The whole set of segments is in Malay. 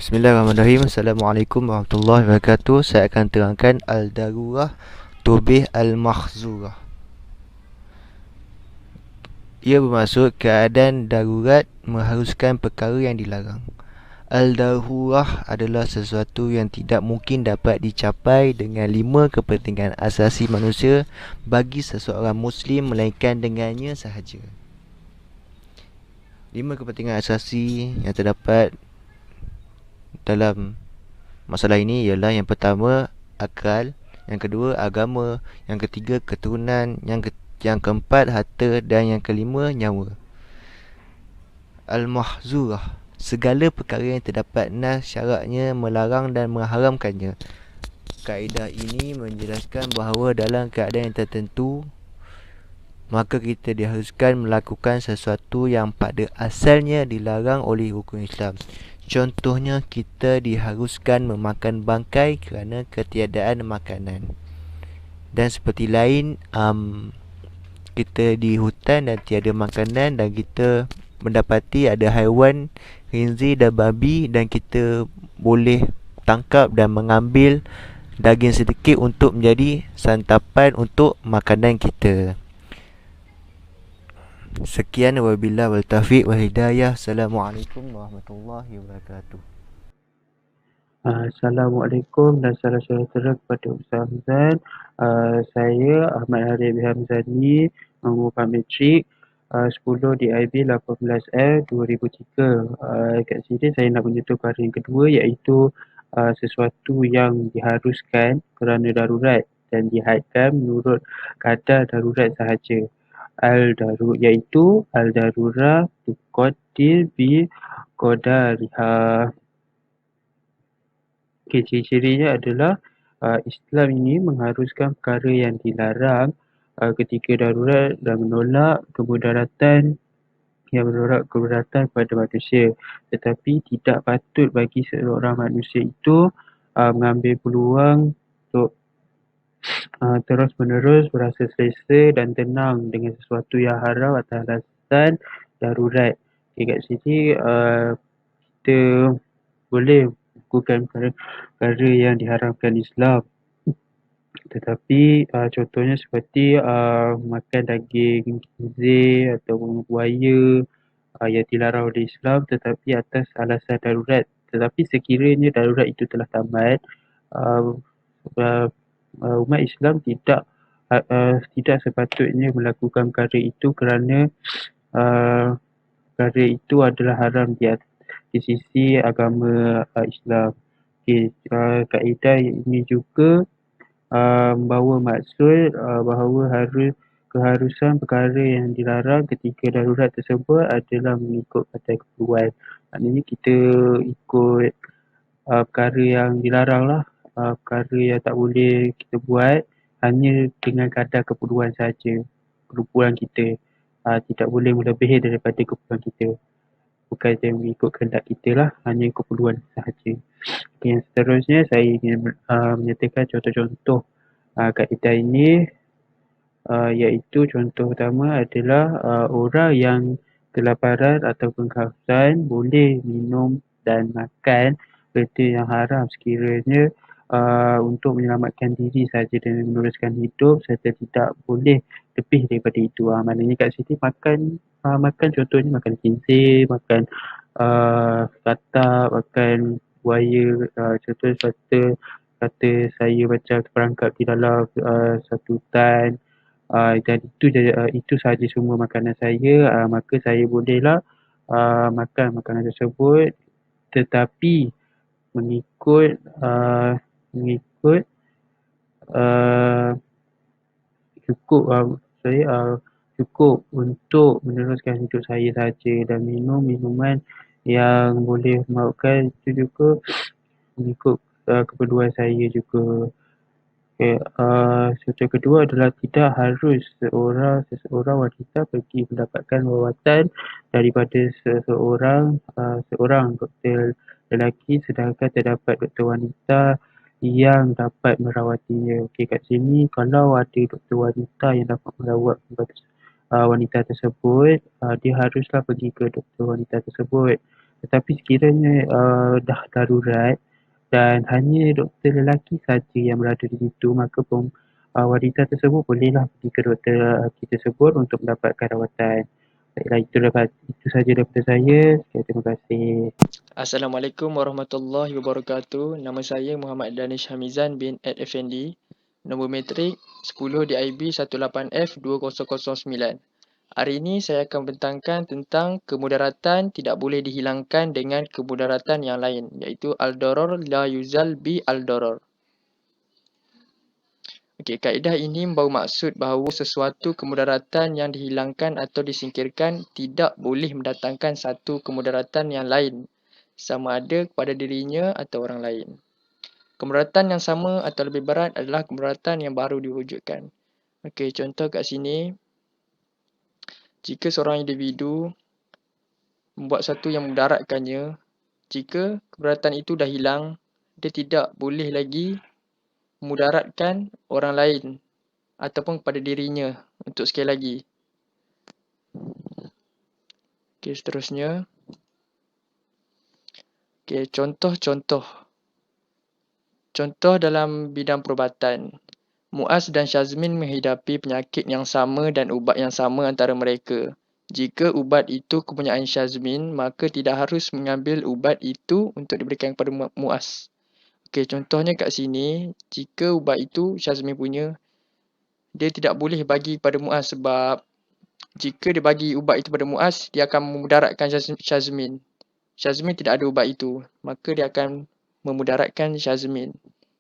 Bismillahirrahmanirrahim. Assalamualaikum warahmatullahi wabarakatuh. Saya akan terangkan al-darurah tubih al-mahzurah. Ia bermaksud keadaan darurat mengharuskan perkara yang dilarang. Al-darurah adalah sesuatu yang tidak mungkin dapat dicapai dengan 5 kepentingan asasi manusia bagi seseorang Muslim melainkan dengannya sahaja. 5 kepentingan asasi yang terdapat dalam masalah ini ialah yang pertama akal, yang kedua agama, yang ketiga keturunan, yang keempat harta dan yang kelima nyawa. Al-mahzurah, segala perkara yang terdapat nas syaraknya melarang dan mengharamkannya. Kaedah ini menjelaskan bahawa dalam keadaan yang tertentu maka kita diharuskan melakukan sesuatu yang pada asalnya dilarang oleh hukum Islam. Contohnya, kita diharuskan memakan bangkai kerana ketiadaan makanan. Dan seperti lain, kita di hutan dan tiada makanan dan kita mendapati ada haiwan khinzir dan babi dan kita boleh tangkap dan mengambil daging sedikit untuk menjadi santapan untuk makanan kita. Sekian wabillahi wal taufiq wal hidayah. Assalamualaikum warahmatullahi wabarakatuh. Assalamualaikum dan salam sejahtera kepada Ustaz Hamzan. Saya Ahmad Harith Hamzani, merupakan matrik 10 DIB 18L 2003. Kat sini saya nak menyentuh perkara yang kedua, iaitu sesuatu yang diharuskan kerana darurat dan dihadkan menurut kadar darurat sahaja. Iaitu al-darurah tuqaddir bi qadariha. Ciri-cirinya adalah Islam ini mengharuskan perkara yang dilarang ketika darurat dan menolak kemudaratan kepada manusia. Tetapi tidak patut bagi seorang manusia itu mengambil peluang untuk terus-menerus berasa selesa dan tenang dengan sesuatu yang haram atas alasan darurat. Kat sini kita boleh melakukan perkara yang diharamkan Islam. Tetapi contohnya seperti makan daging khinzir atau buaya yang dilarang oleh Islam tetapi atas alasan darurat. Tetapi sekiranya darurat itu telah tamat, umat Islam tidak sepatutnya melakukan perkara itu kerana perkara itu adalah haram di sisi agama Islam. Kaedah ini juga membawa maksud bahawa keharusan perkara yang dilarang ketika darurat tersebut adalah mengikut kata keperluan. Maknanya kita ikut perkara yang dilarang lah, perkara yang tak boleh kita buat hanya dengan kadar keperluan saja, keperluan kita. Tidak boleh melebihi daripada keperluan kita. Bukan yang mengikut kehendak kita lah, hanya keperluan sahaja. Yang seterusnya saya ingin menyatakan contoh-contoh kaedah ini, iaitu contoh pertama adalah orang yang kelaparan ataupun kehausan boleh minum dan makan benda yang haram sekiranya untuk menyelamatkan diri saja dan meneruskan hidup serta tidak boleh lebih daripada itu. Maknanya kat sini makan contohnya makan khinzir, makan katak, makan buaya. Contoh kata saya macam terperangkap di dalam satu hutan, dan itu sahaja semua makanan saya, maka saya bolehlah makan makanan tersebut tetapi mengikut cukup cukup untuk meneruskan hidup saya saja dan minum minuman yang boleh memabukkan itu juga mengikut keperluan saya juga. Contoh kedua adalah tidak harus seseorang wanita pergi mendapatkan rawatan daripada seorang doktor lelaki sedangkan terdapat doktor wanita yang dapat merawatinya. Kat sini kalau ada doktor wanita yang dapat merawat wanita tersebut, dia haruslah pergi ke doktor wanita tersebut. Tetapi sekiranya dah darurat dan hanya doktor lelaki saja yang berada di situ, maka wanita tersebut bolehlah pergi ke doktor lelaki tersebut untuk mendapatkan rawatan. Baiklah, itu saja daripada saya. Sekian, terima kasih. Assalamualaikum warahmatullahi wabarakatuh. Nama saya Muhammad Danish Hamizan bin Ed Effendi. Nombor metrik 10 DIB 18F2009. Hari ini saya akan membentangkan tentang kemudaratan tidak boleh dihilangkan dengan kemudaratan yang lain, iaitu al-darar la yuzal bi al-darar. Okey, kaedah ini membawa maksud bahawa sesuatu kemudaratan yang dihilangkan atau disingkirkan tidak boleh mendatangkan satu kemudaratan yang lain, sama ada kepada dirinya atau orang lain. Kemudaratan yang sama atau lebih berat adalah kemudaratan yang baru diwujudkan. Okey, contoh kat sini, jika seorang individu membuat sesuatu yang memudaratkannya, jika kemudaratan itu dah hilang, dia tidak boleh lagi memudaratkan orang lain ataupun kepada dirinya untuk sekali lagi. Okey, seterusnya. Okey, contoh-contoh. Contoh dalam bidang perubatan. Muaz dan Syazmin menghidapi penyakit yang sama dan ubat yang sama antara mereka. Jika ubat itu kepunyaan Syazmin, maka tidak harus mengambil ubat itu untuk diberikan kepada Muaz. Okey, contohnya kat sini, jika ubat itu Syazmin punya, dia tidak boleh bagi pada Muaz sebab jika dia bagi ubat itu pada Muaz, dia akan memudaratkan Syazmin. Syazmin tidak ada ubat itu, maka dia akan memudaratkan Syazmin.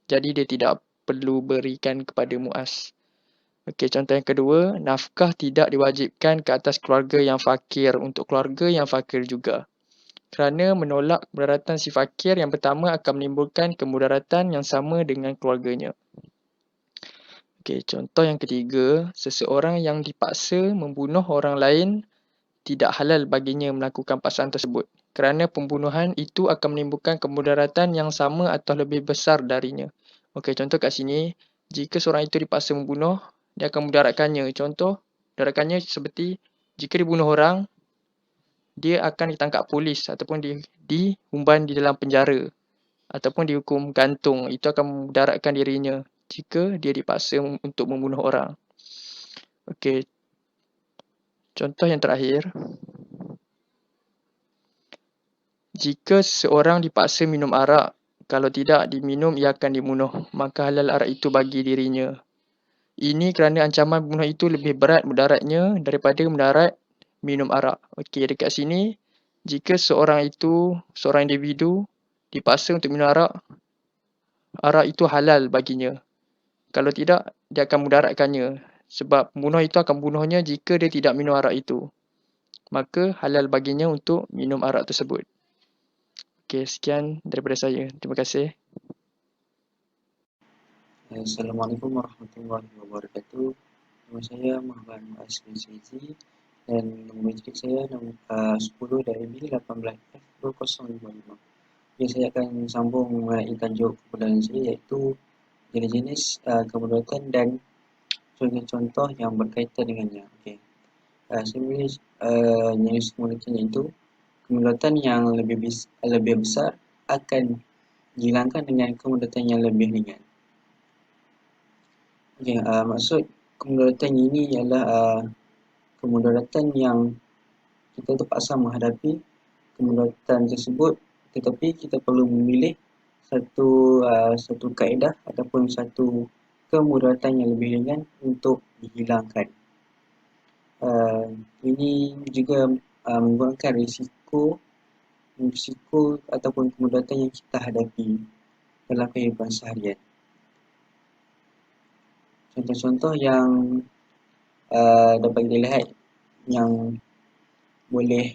Jadi dia tidak perlu berikan kepada Muaz. Okey, contoh yang kedua, nafkah tidak diwajibkan ke atas keluarga yang fakir untuk keluarga yang fakir juga. Kerana menolak kemudaratan si fakir yang pertama akan menimbulkan kemudaratan yang sama dengan keluarganya. Okey, contoh yang ketiga, seseorang yang dipaksa membunuh orang lain tidak halal baginya melakukan paksaan tersebut. Kerana pembunuhan itu akan menimbulkan kemudaratan yang sama atau lebih besar darinya. Okey, contoh kat sini, jika seorang itu dipaksa membunuh, dia akan mudaratkannya. Contoh, mudaratkannya seperti jika dibunuh orang, dia akan ditangkap polis ataupun diumban di dalam penjara ataupun dihukum gantung. Itu akan memudaratkan dirinya jika dia dipaksa untuk membunuh orang. Okey, contoh yang terakhir. Jika seseorang dipaksa minum arak, kalau tidak diminum ia akan dibunuh, maka halal arak itu bagi dirinya. Ini kerana ancaman bunuh itu lebih berat mudaratnya daripada mudarat minum arak. Okey, dekat sini, jika seorang individu dipaksa untuk minum arak, arak itu halal baginya. Kalau tidak, dia akan mudaratkannya. Sebab pembunuh itu akan membunuhnya jika dia tidak minum arak itu. Maka halal baginya untuk minum arak tersebut. Okey, sekian daripada saya. Terima kasih. Assalamualaikum warahmatullahi wabarakatuh. Nama saya Muhammad Muaz bin Saizi dan nombor metrik saya 10 dari B18F2055. Jadi saya akan sambung mengenai tajuk perbudalan saya iaitu jenis-jenis kemudaratan dan contoh-contoh yang berkaitan dengannya. Okey. Saya boleh jenis kemudaratan iaitu kemudaratan yang lebih besar akan dihilangkan dengan kemudaratan yang lebih ringan. Okey, maksud kemudaratan ini ialah kemudaratan yang kita terpaksa menghadapi kemudaratan tersebut, tetapi kita perlu memilih satu kaedah ataupun satu kemudaratan yang lebih ringan untuk dihilangkan. Ini juga mengurangkan risiko ataupun kemudaratan yang kita hadapi dalam kehidupan seharian. Contoh-contoh yang dapat kita lihat yang boleh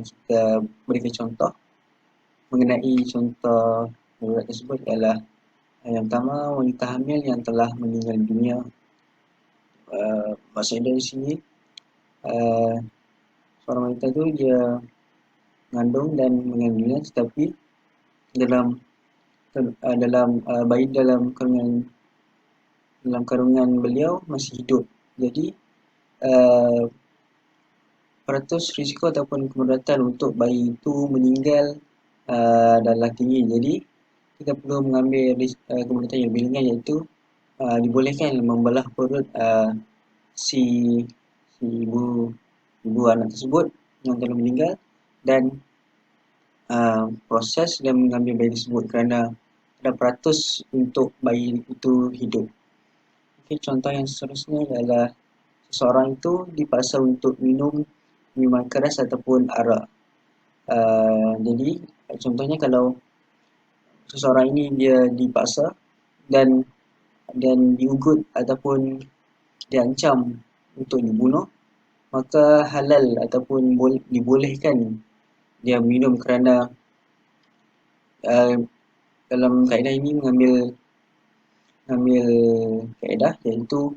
kita berikan contoh mengenai contoh darurat tersebut adalah yang pertama, wanita hamil yang telah meninggal dunia. Maksudnya dari sini seorang wanita tu dia mengandung dan mengandungnya, tetapi bayi dalam kandungan beliau masih hidup. Jadi peratus risiko ataupun kemudaratan untuk bayi itu meninggal adalah tinggi. Jadi kita perlu mengambil kemudaratan yang lebih ringan, iaitu dibolehkan membelah perut si ibu anak tersebut yang telah meninggal dan proses dan mengambil bayi tersebut kerana ada peratus untuk bayi itu hidup. Okay, contoh yang seterusnya adalah seseorang itu dipaksa untuk minum minuman keras ataupun arak. Jadi contohnya kalau seseorang ini dia dipaksa dan diugut ataupun diancam untuk dibunuh, maka halal ataupun dibolehkan dia minum kerana dalam kaedah ini mengambil kaedah iaitu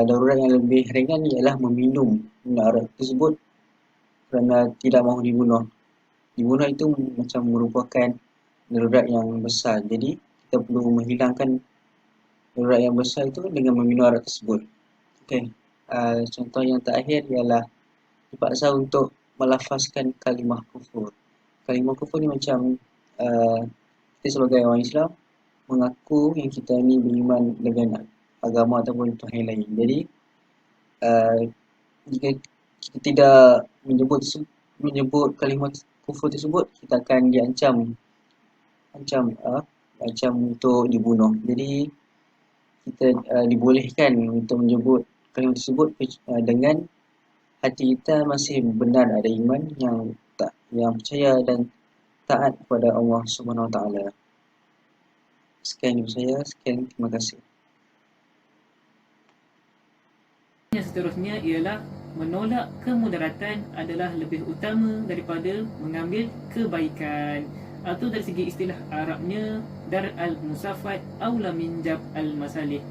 darurat yang lebih ringan ialah meminum arak tersebut kerana tidak mahu dibunuh. Dibunuh itu macam merupakan darurat yang besar. Jadi kita perlu menghilangkan darurat yang besar itu dengan meminum arak tersebut. Okey. Contoh yang terakhir ialah dipaksa untuk melafazkan kalimah kufur. Kalimah kufur ni macam kita sebagai orang Islam mengaku yang kita ni beriman dengan agama ataupun Tuhan yang lain. Jadi jika kita tidak menyebut kalimah kufur tersebut, kita akan diancam untuk dibunuh. Jadi kita dibolehkan untuk menyebut kalimah tersebut dengan hati kita masih benar ada iman yang percaya dan taat kepada Allah Subhanahu Wa Taala. Sekian dari saya. Terima kasih. Yang seterusnya ialah menolak kemudaratan adalah lebih utama daripada mengambil kebaikan. Atau dari segi istilah Arabnya, dar al-musafat aula min jab al-masalih.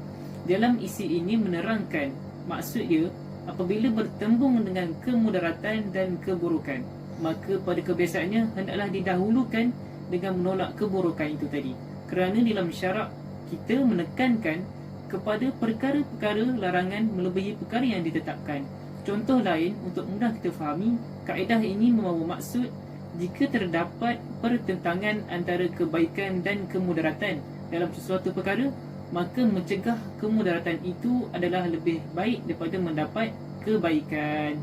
Dalam isi ini menerangkan maksud dia, apabila bertembung dengan kemudaratan dan keburukan, maka pada kebiasaannya hendaklah didahulukan dengan menolak keburukan itu tadi. Kerana dalam syarak kita menekankan kepada perkara-perkara larangan melebihi perkara yang ditetapkan. Contoh lain untuk mudah kita fahami, kaedah ini membawa maksud jika terdapat pertentangan antara kebaikan dan kemudaratan dalam sesuatu perkara, maka mencegah kemudaratan itu adalah lebih baik daripada mendapat kebaikan.